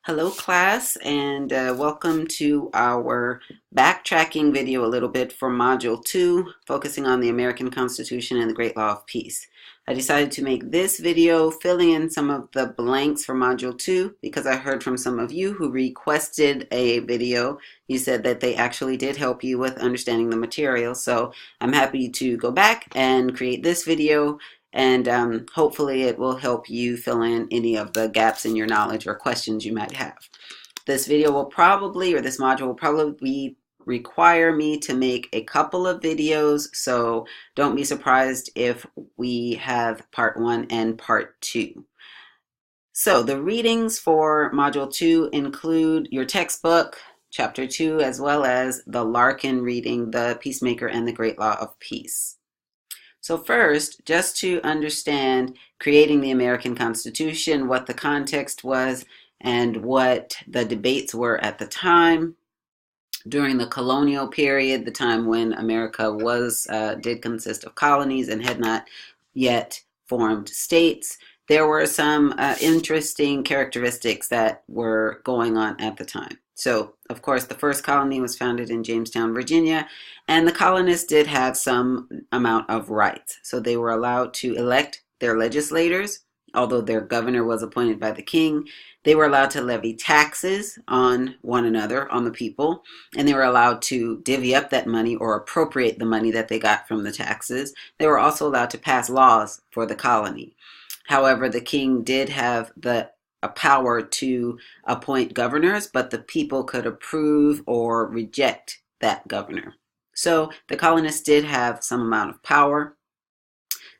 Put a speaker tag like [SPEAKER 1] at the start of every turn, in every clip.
[SPEAKER 1] Hello class and welcome to our backtracking video a little bit for Module 2, focusing on the American Constitution and the Great Law of Peace. I decided to make this video filling in some of the blanks for Module 2 because I heard from some of you who requested a video. You said that they actually did help you with understanding the material, so I'm happy to go back and create this video and hopefully it will help you fill in any of the gaps in your knowledge or questions you might have. This video will probably, or this module will probably require me to make a couple of videos, so don't be surprised if we have part 1 and part 2. So the readings for Module 2 include your textbook, Chapter 2, as well as the Larkin reading, The Peacemaker and the Great Law of Peace. So first, just to understand creating the American Constitution, what the context was, and what the debates were at the time. During the colonial period, the time when America did consist of colonies and had not yet formed states, there were some interesting characteristics that were going on at the time. So, of course, the first colony was founded in Jamestown, Virginia, and the colonists did have some amount of rights. So they were allowed to elect their legislators, although their governor was appointed by the king. They were allowed to levy taxes on one another, on the people, and they were allowed to divvy up that money or appropriate the money that they got from the taxes. They were also allowed to pass laws for the colony. However, the king did have a power to appoint governors, but the people could approve or reject that governor. So the colonists did have some amount of power.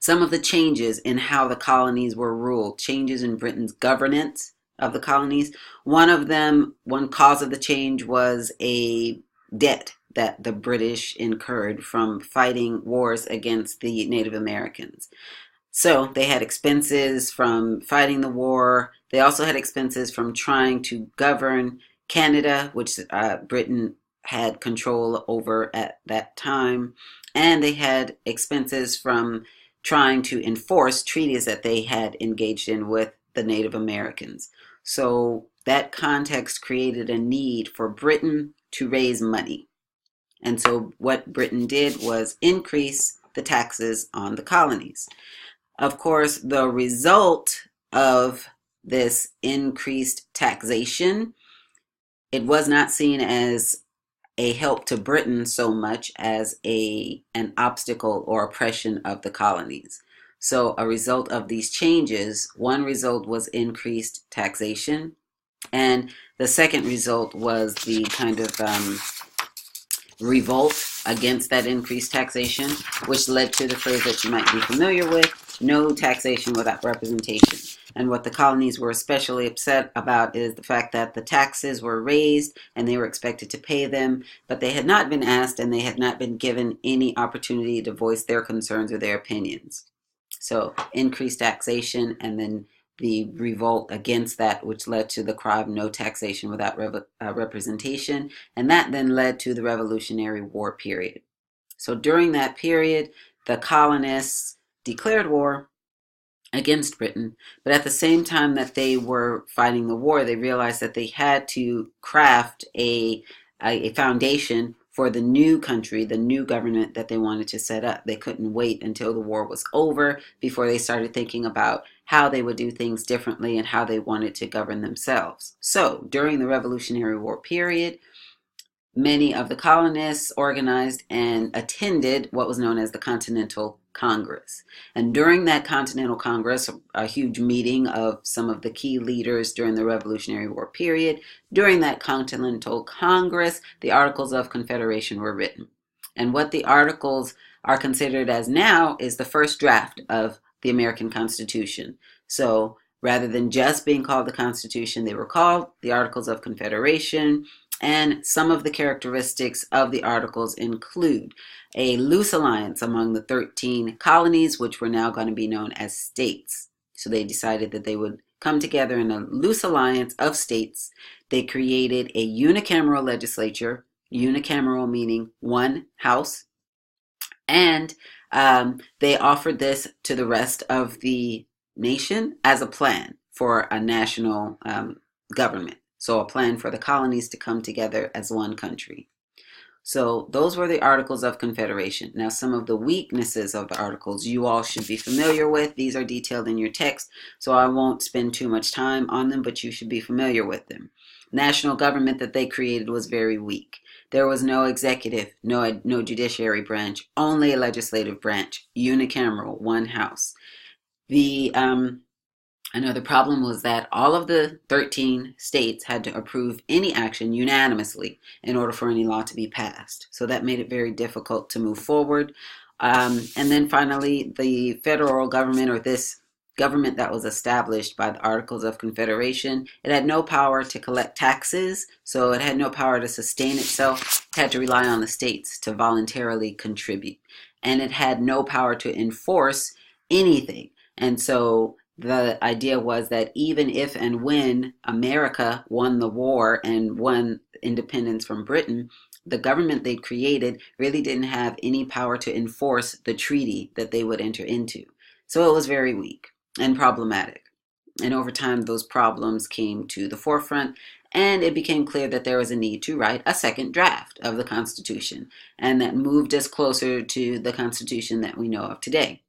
[SPEAKER 1] Some of the changes in how the colonies were ruled, changes in Britain's governance of the colonies. One cause of the change was a debt that the British incurred from fighting wars against the Native Americans. So they had expenses from fighting the war. They also had expenses from trying to govern Canada, which Britain had control over at that time. And they had expenses from trying to enforce treaties that they had engaged in with the Native Americans. So that context created a need for Britain to raise money. And so what Britain did was increase the taxes on the colonies. Of course, the result of this increased taxation, it was not seen as a help to Britain so much as an obstacle or oppression of the colonies. So a result of these changes, one result was increased taxation, and the second result was the kind of revolt against that increased taxation, which led to the phrase that you might be familiar with, no taxation without representation. And what the colonies were especially upset about is the fact that the taxes were raised and they were expected to pay them, but they had not been asked and they had not been given any opportunity to voice their concerns or their opinions. So increased taxation and then the revolt against that, which led to the cry of no taxation without representation, and that then led to the Revolutionary War period. So during that period, the colonists declared war against Britain, but at the same time that they were fighting the war, they realized that they had to craft a foundation for the new country, the new government that they wanted to set up. They couldn't wait until the war was over before they started thinking about how they would do things differently and how they wanted to govern themselves. So during the Revolutionary War period, many of the colonists organized and attended what was known as the Continental Congress. And during that Continental Congress, a huge meeting of some of the key leaders during the Revolutionary War period, during that Continental Congress, the Articles of Confederation were written. And what the Articles are considered as now is the first draft of the American Constitution. So rather than just being called the Constitution, they were called the Articles of Confederation. And some of the characteristics of the Articles include a loose alliance among the 13 colonies, which were now going to be known as states. So they decided that they would come together in a loose alliance of states. They created a unicameral legislature, unicameral meaning one house, and they offered this to the rest of the nation as a plan for a national government. So a plan for the colonies to come together as one country. So those were the Articles of Confederation. Now, some of the weaknesses of the Articles you all should be familiar with. These are detailed in your text, so I won't spend too much time on them, but you should be familiar with them. National government that they created was very weak. There was no executive, no judiciary branch, only a legislative branch, unicameral, one house. Another problem was that all of the 13 states had to approve any action unanimously in order for any law to be passed. So that made it very difficult to move forward. And then finally, the federal government, or this government that was established by the Articles of Confederation, it had no power to collect taxes, so it had no power to sustain itself. It had to rely on the states to voluntarily contribute. And it had no power to enforce anything. And so the idea was that even if and when America won the war and won independence from Britain, the government they'd created really didn't have any power to enforce the treaty that they would enter into. So it was very weak and problematic. And over time, those problems came to the forefront, and it became clear that there was a need to write a second draft of the Constitution, and that moved us closer to the Constitution that we know of today.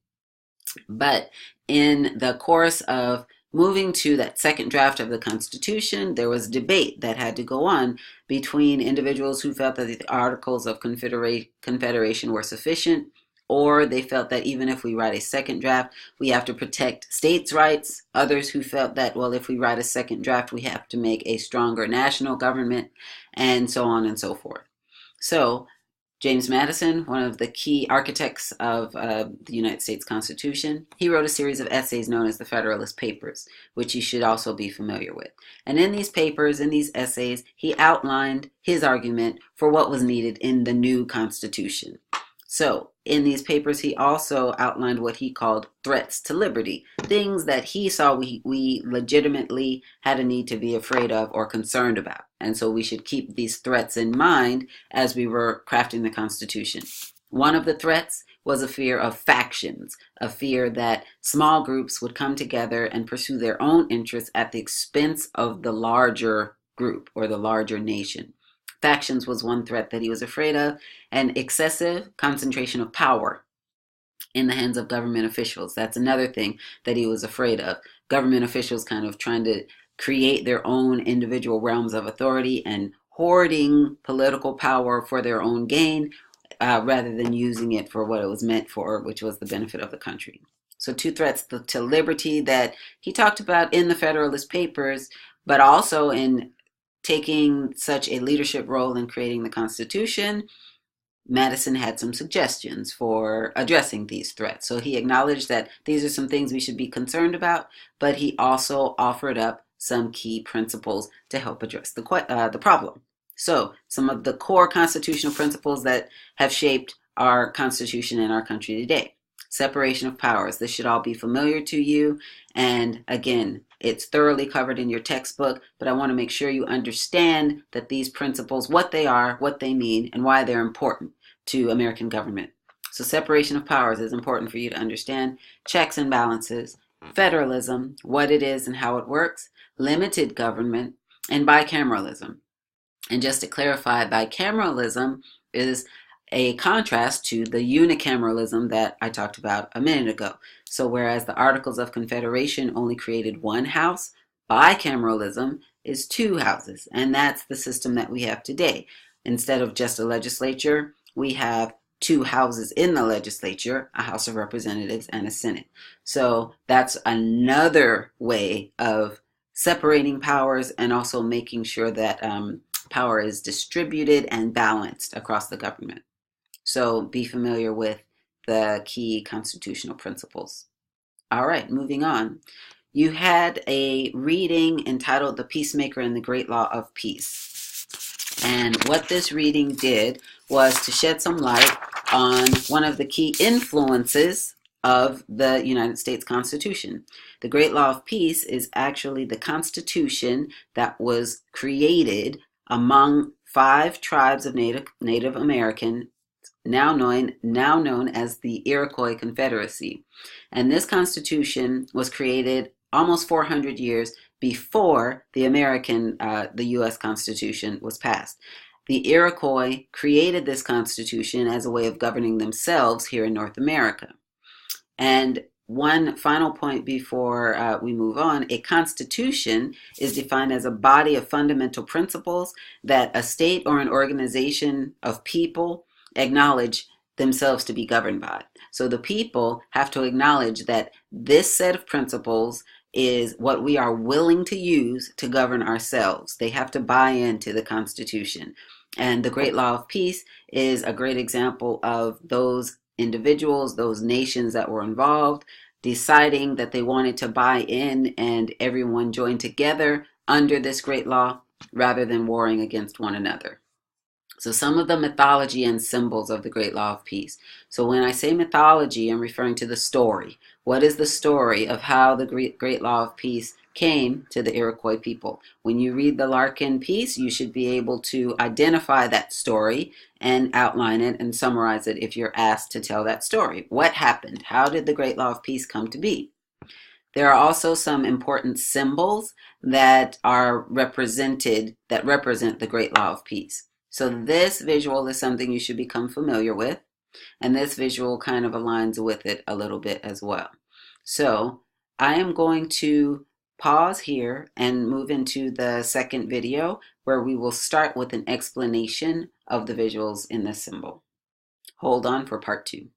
[SPEAKER 1] But in the course of moving to that second draft of the Constitution, there was debate that had to go on between individuals who felt that the Articles of Confederation were sufficient, or they felt that even if we write a second draft, we have to protect states' rights. Others who felt that, well, if we write a second draft, we have to make a stronger national government, and so on and so forth. So James Madison, one of the key architects of the United States Constitution, he wrote a series of essays known as the Federalist Papers, which you should also be familiar with. And in these papers, in these essays, he outlined his argument for what was needed in the new Constitution. So in these papers, he also outlined what he called threats to liberty, things that he saw we legitimately had a need to be afraid of or concerned about. And so we should keep these threats in mind as we were crafting the Constitution. One of the threats was a fear of factions, a fear that small groups would come together and pursue their own interests at the expense of the larger group or the larger nation. Factions was one threat that he was afraid of, and excessive concentration of power in the hands of government officials. That's another thing that he was afraid of. Government officials kind of trying to create their own individual realms of authority and hoarding political power for their own gain rather than using it for what it was meant for, which was the benefit of the country. So two threats to liberty that he talked about in the Federalist Papers, but also in taking such a leadership role in creating the Constitution. Madison had some suggestions for addressing these threats. So he acknowledged that these are some things we should be concerned about, but he also offered up some key principles to help address the problem. So some of the core constitutional principles that have shaped our Constitution in our country today. Separation of powers. This should all be familiar to you. And again, it's thoroughly covered in your textbook, but I want to make sure you understand that these principles, what they are, what they mean, and why they're important to American government. So separation of powers is important for you to understand. Checks and balances, federalism, what it is and how it works, limited government, and bicameralism. And just to clarify, bicameralism is a contrast to the unicameralism that I talked about a minute ago. So whereas the Articles of Confederation only created one house, bicameralism is two houses. And that's the system that we have today. Instead of just a legislature, we have two houses in the legislature, a House of Representatives and a Senate. So that's another way of separating powers and also making sure that power is distributed and balanced across the government. So be familiar with the key constitutional principles. All right, moving on. You had a reading entitled The Peacemaker and the Great Law of Peace. And what this reading did was to shed some light on one of the key influences of the United States Constitution. The Great Law of Peace is actually the Constitution that was created among 5 tribes of Native American, now known as the Iroquois Confederacy. And this Constitution was created almost 400 years before the U.S. Constitution was passed. The Iroquois created this Constitution as a way of governing themselves here in North America. And one final point before we move on, a constitution is defined as a body of fundamental principles that a state or an organization of people acknowledge themselves to be governed by. So the people have to acknowledge that this set of principles is what we are willing to use to govern ourselves. They have to buy into the Constitution. And the Great Law of Peace is a great example of those individuals, those nations that were involved, deciding that they wanted to buy in and everyone joined together under this great law rather than warring against one another. So some of the mythology and symbols of the Great Law of Peace. So when I say mythology, I'm referring to the story. What is the story of how the Great Law of Peace came to the Iroquois people? When you read the Larkin piece, you should be able to identify that story and outline it and summarize it if you're asked to tell that story. What happened? How did the Great Law of Peace come to be? There are also some important symbols that are represented, that represent the Great Law of Peace. So this visual is something you should become familiar with, and this visual kind of aligns with it a little bit as well. So I am going to pause here and move into the second video where we will start with an explanation of the visuals in this symbol. Hold on for part 2.